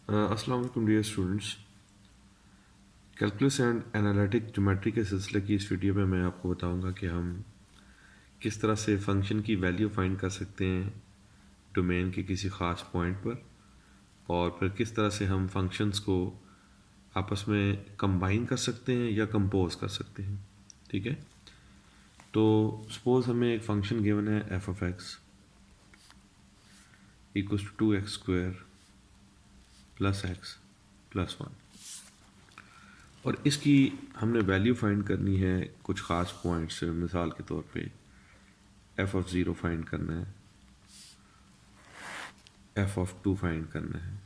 अस्सलाम वालेकुम dear students. Calculus and analytic geometry के सिलसिले की इस वीडियो में मैं आपको बताऊंगा कि हम किस तरह से फ़ंक्शन की वैल्यू फाइंड कर सकते हैं डोमेन के किसी ख़ास पॉइंट पर, और फिर किस तरह से हम फंक्शंस को आपस में कंबाइन कर सकते हैं या कंपोज कर सकते हैं। ठीक है, तो सपोज़ हमें एक फ़ंक्शन गिवन है F of x equals to 2x² plus X plus 1, और इसकी हमने वैल्यू फाइंड करनी है कुछ ख़ास पॉइंट से। मिसाल के तौर पे एफ ऑफ ज़ीरो फाइंड करना है, एफ ऑफ 2 फाइंड करना है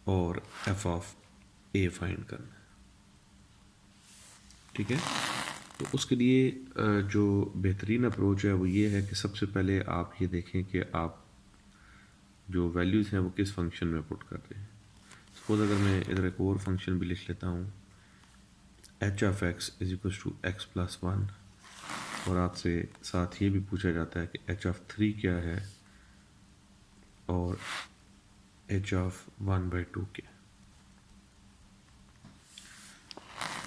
और एफ ऑफ ए फाइंड करना है। ठीक है, तो उसके लिए जो बेहतरीन अप्रोच है वो ये है कि सबसे पहले आप ये देखें कि आप जो वैल्यूज़ हैं वो किस फंक्शन में पुट कर रहे हैं। सपोज अगर मैं इधर एक और फंक्शन भी लिख लेता हूँ, H of X is equal to X plus 1, और आपसे साथ ये भी पूछा जाता है कि एच ऑफ 3 क्या है और एच ऑफ 1/2 क्या है।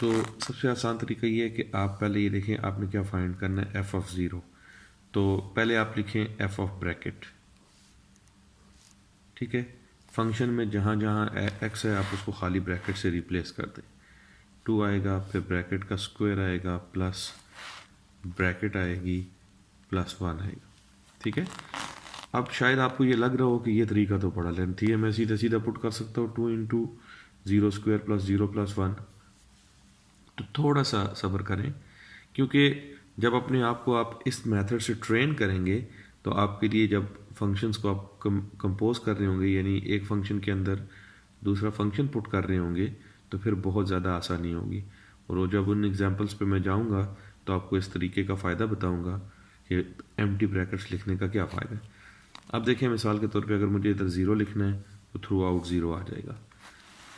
तो सबसे आसान तरीका ये है कि आप पहले ये देखें आपने क्या फाइंड करना है, एफ ऑफ ज़ीरो। तो पहले आप लिखें एफ ऑफ ब्रैकेट। ठीक है, फंक्शन में जहाँ जहाँ एक्स है आप उसको खाली ब्रैकेट से रिप्लेस कर दें। 2 आएगा, फिर ब्रैकेट का स्क्वायर आएगा, प्लस ब्रैकेट आएगी, प्लस 1 आएगा। ठीक है, अब शायद आपको ये लग रहा हो कि ये तरीका तो बड़ा लेंथी है, मैं सीधा सीधा पुट कर सकता हूँ 2 इंटू 0² प्लस 0 प्लस 1। तो थोड़ा सा सब्र करें, क्योंकि जब अपने आप को आप इस मेथड से ट्रेन करेंगे तो आपके लिए जब फंक्शंस को आप कंपोज कर रहे होंगे, यानी एक फंक्शन के अंदर दूसरा फंक्शन पुट कर रहे होंगे, तो फिर बहुत ज़्यादा आसानी होगी। और वो जब उन एग्जांपल्स पे मैं जाऊंगा तो आपको इस तरीके का फ़ायदा बताऊंगा कि एम्प्टी ब्रैकेट्स लिखने का क्या फ़ायदा है। अब देखिए, मिसाल के तौर पे अगर मुझे इधर 0 लिखना है तो थ्रू आउट 0 आ जाएगा।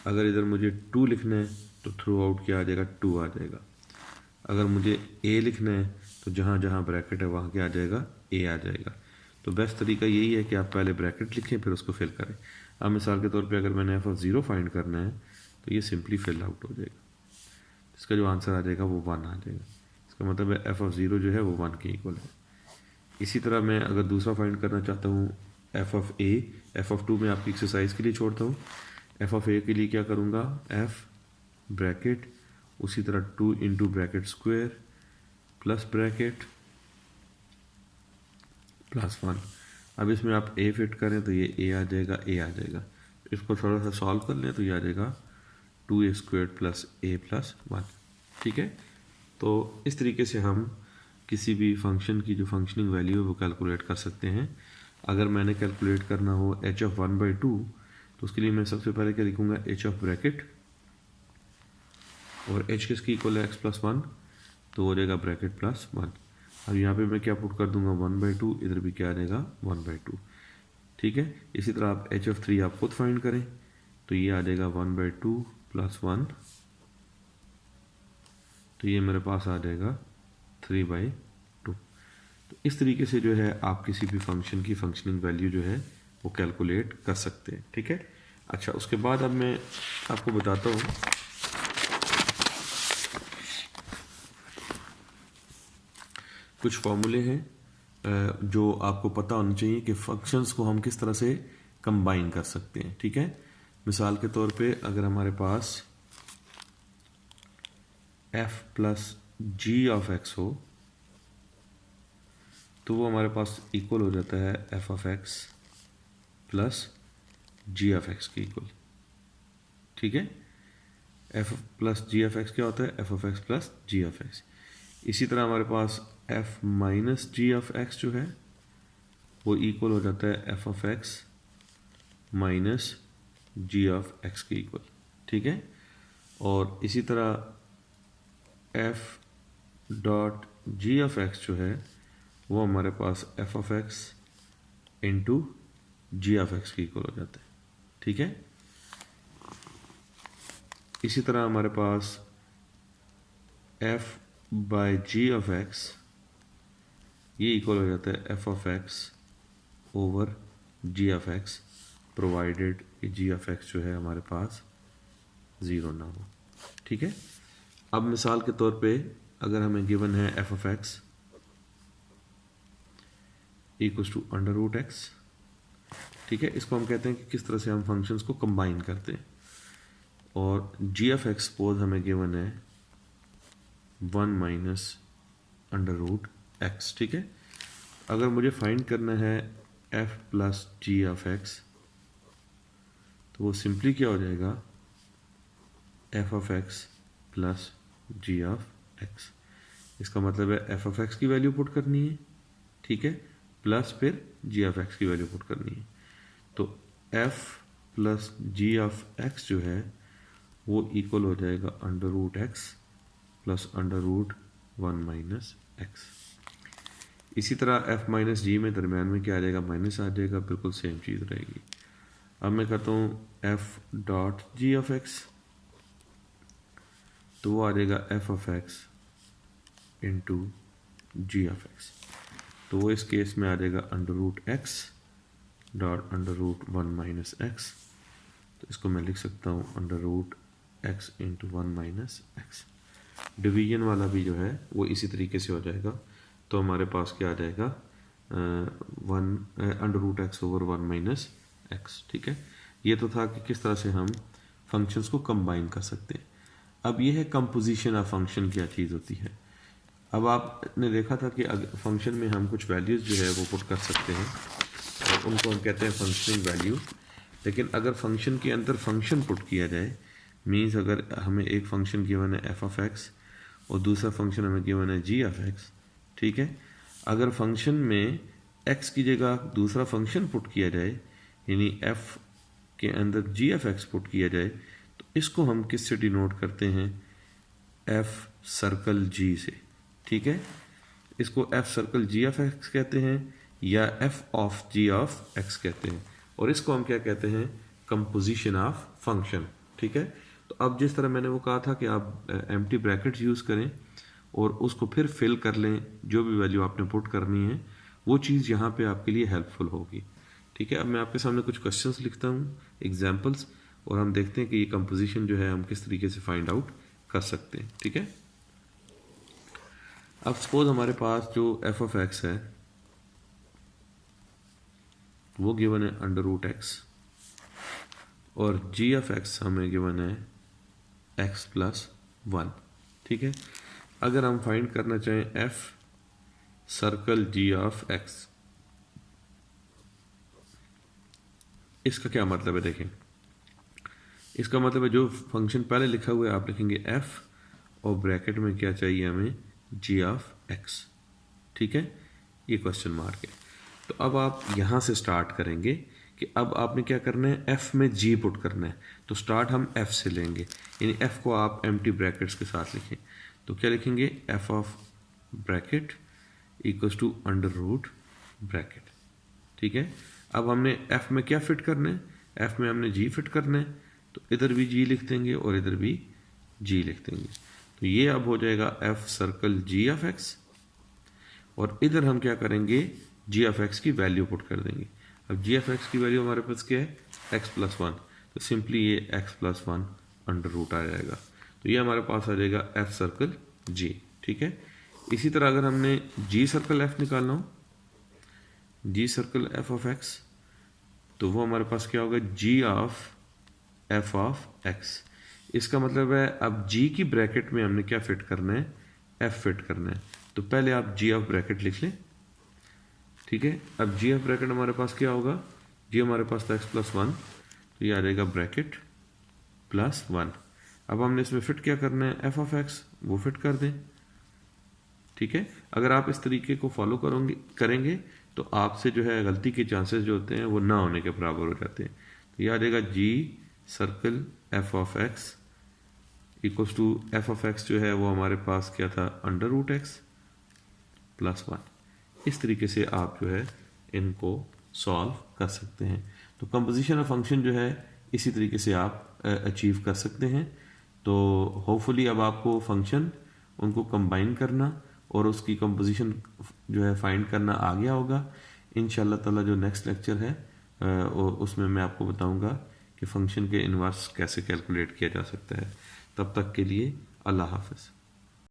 अगर इधर मुझे 2 लिखना है तो थ्रू आउट क्या आ जाएगा, 2 आ जाएगा। अगर मुझे ए लिखना है तो जहाँ जहाँ ब्रैकेट है वहाँ क्या आ जाएगा, ए आ जाएगा। तो बेस्ट तरीका यही है कि आप पहले ब्रैकेट लिखें फिर उसको फिल करें। अब मिसाल के तौर पे अगर मैंने एफ ऑफ ज़ीरो फाइंड करना है तो ये सिंपली फिल आउट हो जाएगा। इसका जो आंसर आ जाएगा वो 1 आ जाएगा। इसका मतलब है एफ ऑफ ज़ीरो जो है वो 1 के इक्वल है। इसी तरह मैं अगर दूसरा फाइंड करना चाहता हूँ F of A, F of 2 में आपकी एक्सरसाइज के लिए छोड़ता हूँ। एफ ऑफ ए के लिए क्या करूँगा, एफ ब्रैकेट, उसी तरह 2 into bracket square plus bracket plus 1। अब इसमें आप ए फिट करें तो ये ए आ जाएगा, ए आ जाएगा। इसको थोड़ा सा सॉल्व कर लें तो ये आ जाएगा 2a² प्लस ए प्लस 1। ठीक है, तो इस तरीके से हम किसी भी फंक्शन की जो फंक्शनिंग वैल्यू है वो कैलकुलेट कर सकते हैं। अगर मैंने कैलकुलेट करना हो एच ऑफ 1/2 तो उसके लिए मैं सबसे पहले क्या लिखूँगा, एच ऑफ ब्रैकेट, और एच किसकी इक्वल है एक्स प्लस 1, तो हो जाएगा ब्रैकेट प्लस 1। अब यहाँ पे मैं क्या पुट कर दूंगा, 1/2, इधर भी क्या आ जाएगा 1/2। ठीक है, इसी तरह आप एच ऑफ 3 आप खुद फाइंड करें तो ये आ जाएगा 1/2 प्लस 1, तो ये मेरे पास आ जाएगा 3/2। तो इस तरीके से जो है आप किसी भी फंक्शन की फंक्शनिंग वैल्यू जो है वो कैलकुलेट कर सकते हैं। ठीक है, अच्छा उसके बाद अब मैं आपको बताता हूँ कुछ फॉर्मूले हैं जो आपको पता होना चाहिए कि फंक्शंस को हम किस तरह से कंबाइन कर सकते हैं। ठीक है, मिसाल के तौर पे अगर हमारे पास f plus ji of X हो तो वो हमारे पास इक्वल हो जाता है f of x plus ji of x के इक्वल। ठीक है, f plus ji of x क्या होता है, f of x plus ji of x. इसी तरह हमारे पास f minus g of x जो है वो इक्वल हो जाता है f of x minus g of x के इक्वल। ठीक है, और इसी तरह f dot g of x जो है वो हमारे पास f of x into g of x के इक्वल हो जाता है। ठीक है, इसी तरह हमारे पास f by g of x ये इक्वल हो जाता है f of x over g of x provided कि जी ऑफ एक्स जो है हमारे पास ज़ीरो ना हो। ठीक है, अब मिसाल के तौर पे अगर हमें गिवन है F of x equals to under root x, ठीक है, इसको हम कहते हैं कि किस तरह से हम फंक्शंस को कंबाइन करते हैं। और जी ऑफ एक्स सपोज हमें गिवन है 1 माइनस अंडर रूट एक्स। ठीक है, अगर मुझे फाइंड करना है f plus ji of x तो वो सिंपली क्या हो जाएगा, f of x plus ji of x. इसका मतलब है एफ ऑफ एक्स की वैल्यू पुट करनी है, ठीक है, प्लस फिर जी ऑफ एक्स की वैल्यू पुट करनी है। तो f plus ji of x जो है वो इक्वल हो जाएगा under root x plus under root 1 minus x. इसी तरह एफ माइनस जी में दरम्यान में क्या आ जाएगा, माइनस आ जाएगा, बिल्कुल सेम चीज़ रहेगी। अब मैं करता हूँ f dot g of x, तो वो आ जाएगा f of x into g of x, तो वो इस केस में आ जाएगा under root x dot under root 1 minus x. तो इसको मैं लिख सकता हूँ under root x into 1 minus x. Division वाला भी जो है वो इसी तरीके से हो जाएगा, तो हमारे पास क्या आ जाएगा, under root x over 1 minus x. ठीक है, ये तो था कि किस तरह से हम फंक्शंस को कंबाइन कर सकते हैं। अब ये है कंपोजिशन ऑफ फंक्शन क्या चीज़ होती है। अब आपने देखा था कि फंक्शन में हम कुछ वैल्यूज़ जो है वो पुट कर सकते हैं और उनको हम कहते हैं फंक्शनिंग वैल्यू। लेकिन अगर फंक्शन के अंदर फंक्शन पुट किया जाए, मीन्स अगर हमें एक फंक्शन गिवन है एफ ऑफ एक्स और दूसरा फंक्शन हमें गिवन है जी ऑफ एक्स, ठीक है, अगर फंक्शन में एक्स की जगह दूसरा फंक्शन पुट किया जाए, यानी एफ के अंदर जी ऑफ एक्स पुट किया जाए, तो इसको हम किससे डिनोट करते हैं, एफ सर्कल जी से। ठीक है, इसको f circle g of x कहते हैं या f of g of x कहते हैं, और इसको हम क्या कहते हैं, कंपोजिशन ऑफ फंक्शन। ठीक है, तो अब जिस तरह मैंने वो कहा था कि आप एम्प्टी ब्रैकेट्स यूज़ करें और उसको फिर फिल कर लें, जो भी वैल्यू आपने पुट करनी है वो चीज़ यहाँ पे आपके लिए हेल्पफुल होगी। ठीक है, अब मैं आपके सामने कुछ क्वेश्चंस लिखता हूँ, एग्जांपल्स, और हम देखते हैं कि ये कंपोजिशन जो है हम किस तरीके से फाइंड आउट कर सकते हैं। ठीक है, अब सपोज हमारे पास जो एफ ऑफ एक्स है वो गिवन है अंडर रूट एक्स और जी ऑफ एक्स हमें गिवन है एक्स प्लस 1। ठीक है, अगर हम फाइंड करना चाहें f circle g of x, इसका क्या मतलब है, देखें, इसका मतलब है जो फंक्शन पहले लिखा हुआ है आप लिखेंगे एफ और ब्रैकेट में क्या चाहिए हमें, जी ऑफ एक्स। ठीक है, ये क्वेश्चन मार्क है। तो अब आप यहाँ से स्टार्ट करेंगे कि अब आपने क्या करना है, एफ में जी पुट करना है, तो स्टार्ट हम एफ से लेंगे, यानी एफ को आप एम्प्टी ब्रैकेट्स के साथ लिखें। तो क्या लिखेंगे, f of bracket equals to under root bracket. ठीक है, अब हमने एफ में क्या फिट करना है, एफ में हमने जी फिट करना है, तो इधर भी जी लिख देंगे और इधर भी जी लिख देंगे। तो ये अब हो जाएगा f circle g of x, और इधर हम क्या करेंगे, जी ऑफ एक्स की वैल्यू पुट कर देंगे। अब जी ऑफ एक्स की वैल्यू हमारे पास क्या है, एक्स प्लस 1, तो सिंपली ये एक्स प्लस 1 अंडर रूट आ जाएगा, तो ये हमारे पास आ जाएगा एफ सर्कल जी। ठीक है, इसी तरह अगर हमने जी सर्कल एफ निकालना हो, जी सर्कल एफ ऑफ एक्स, तो वो हमारे पास क्या होगा, जी ऑफ एफ ऑफ एक्स। इसका मतलब है अब जी की ब्रैकेट में हमने क्या फिट करना है, एफ फिट करना है, तो पहले आप जी ऑफ ब्रैकेट लिख लें। ठीक है, अब जी ऑफ ब्रैकेट हमारे पास क्या होगा, जी हमारे पास था एक्स प्लस 1, तो ये आ जाएगा ब्रैकेट प्लस 1। अब हमने इसमें फिट क्या करना है, एफ ऑफ एक्स, वो फिट कर दें। ठीक है, अगर आप इस तरीके को फॉलो करेंगे तो आपसे जो है गलती के चांसेस जो होते हैं वो ना होने के बराबर हो जाते हैं। तो ये आ जाएगा G circle F of x equals to F of x जो है वो हमारे पास क्या था, अंडर रूट एक्स प्लस 1। इस तरीके से आप जो है इनको सॉल्व कर सकते हैं। तो कंपोजिशन ऑफ फंक्शन जो है इसी तरीके से आप अचीव कर सकते हैं। तो होपफुली अब आपको फंक्शन उनको कंबाइन करना और उसकी कंपोजिशन जो है फाइंड करना आ गया होगा। इंशाल्लाह ताला जो नेक्स्ट लेक्चर है और उसमें मैं आपको बताऊंगा कि फ़ंक्शन के इन्वर्स कैसे कैलकुलेट किया जा सकता है। तब तक के लिए अल्लाह हाफ़िज़।